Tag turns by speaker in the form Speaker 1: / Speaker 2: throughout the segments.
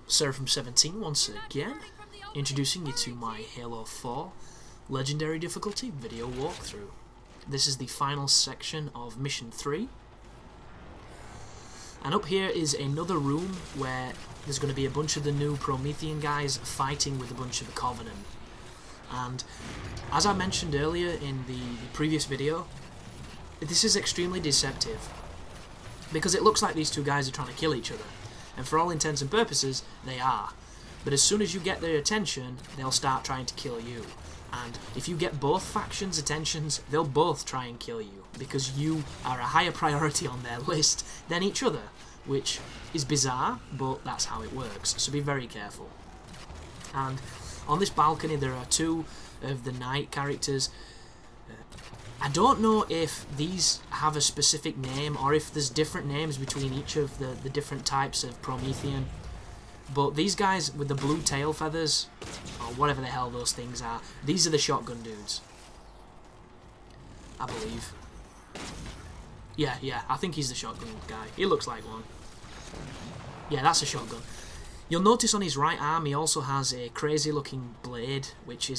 Speaker 1: Seraphim17 once again, introducing you to my Halo 4 Legendary Difficulty video walkthrough. This is the final section of Mission 3. And up here is another room where there's going to be a bunch of the new Promethean guys fighting with a bunch of the Covenant. And as I mentioned earlier in the previous video, this is extremely deceptive, because it looks like these two guys are trying to kill each other. And for all intents and purposes, they are. But as soon as you get their attention, they'll start trying to kill you. And if you get both factions' attentions, they'll both try and kill you, because you are a higher priority on their list than each other, which is bizarre, but that's how it works, so be very careful. And on this balcony there are two of the knight characters. I don't know if these have a specific name or if there's different names between each of the different types of Promethean, but these guys with the blue tail feathers, or whatever the hell those things are, these are the shotgun dudes, I believe. Yeah, I think he's the shotgun guy. He looks like one. Yeah, that's a shotgun. You'll notice on his right arm he also has a crazy looking blade, which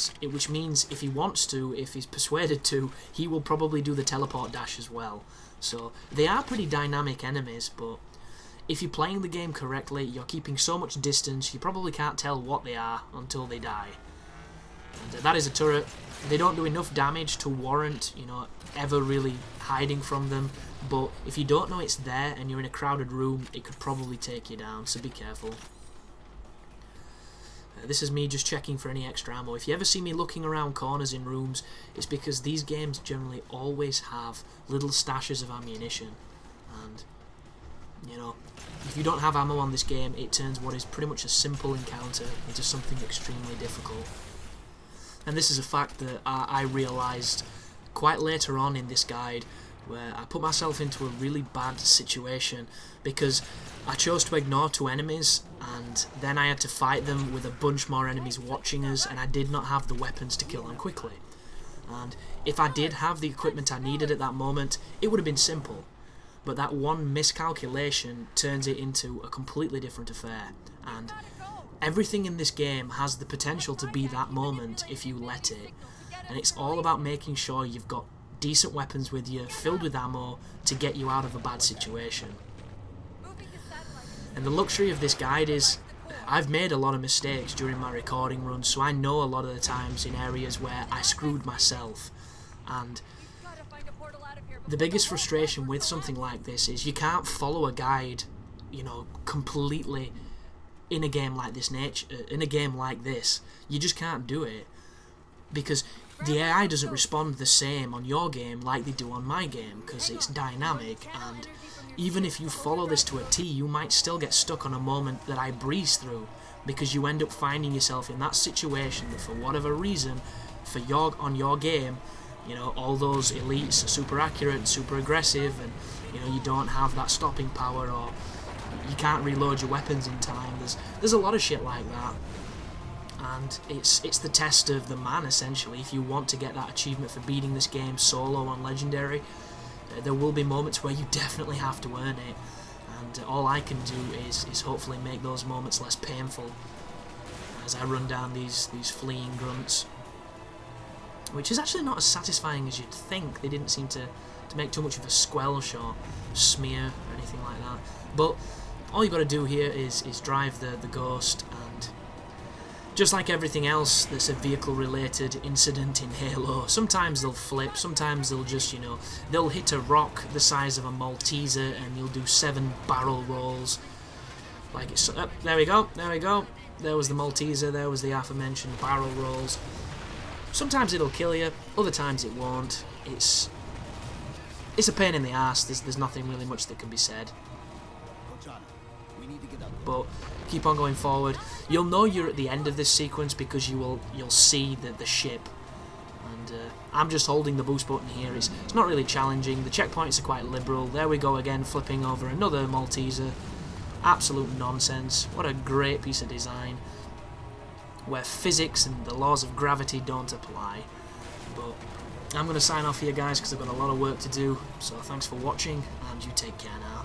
Speaker 1: means if he wants to, if he's persuaded to, he will probably do the teleport dash as well. So they are pretty dynamic enemies, but if you're playing the game correctly, you're keeping so much distance you probably can't tell what they are until they die. And that is a turret. They don't do enough damage to warrant, ever really hiding from them, but if you don't know it's there and you're in a crowded room, it could probably take you down, so be careful. This is me just checking for any extra ammo. If you ever see me looking around corners in rooms, it's because these games generally always have little stashes of ammunition. And, if you don't have ammo on this game, it turns what is pretty much a simple encounter into something extremely difficult. And this is a fact that I realised quite later on in this guide, where I put myself into a really bad situation because I chose to ignore two enemies, and then I had to fight them with a bunch more enemies watching us, and I did not have the weapons to kill them quickly. And if I did have the equipment I needed at that moment, it would have been simple. But that one miscalculation turns it into a completely different affair, and everything in this game has the potential to be that moment if you let it. And it's all about making sure you've got decent weapons with you, filled with ammo, to get you out of a bad situation. And the luxury of this guide is, I've made a lot of mistakes during my recording run, so I know a lot of the times in areas where I screwed myself. And the biggest frustration with something like this is you can't follow a guide, completely in a game like this You just can't do it, because the AI doesn't respond the same on your game like they do on my game, because it's dynamic, and even if you follow this to a T, you might still get stuck on a moment that I breeze through, because you end up finding yourself in that situation that for whatever reason, on your game, all those elites are super accurate, super aggressive, and you don't have that stopping power, or you can't reload your weapons in time. There's a lot of shit like that. And it's the test of the man, essentially. If you want to get that achievement for beating this game solo on Legendary, there will be moments where you definitely have to earn it, and all I can do is hopefully make those moments less painful as I run down these fleeing grunts, which is actually not as satisfying as you'd think. They didn't seem to make too much of a squelch or smear or anything like that, but all you've got to do here is drive the ghost, and just like everything else that's a vehicle-related incident in Halo, sometimes they'll flip, sometimes they'll just, they'll hit a rock the size of a Malteser and you'll do 7 barrel rolls. Like it's... there we go. There was the Malteser, there was the aforementioned barrel rolls. Sometimes it'll kill you, other times it won't. It's a pain in the ass. There's nothing really much that can be said. But keep on going forward. You'll know you're at the end of this sequence because you'll see the ship. And I'm just holding the boost button here. It's not really challenging. The checkpoints are quite liberal. There we go again, flipping over another Malteser. Absolute nonsense. What a great piece of design, where physics and the laws of gravity don't apply. But I'm going to sign off here, guys, because I've got a lot of work to do. So thanks for watching, and you take care now.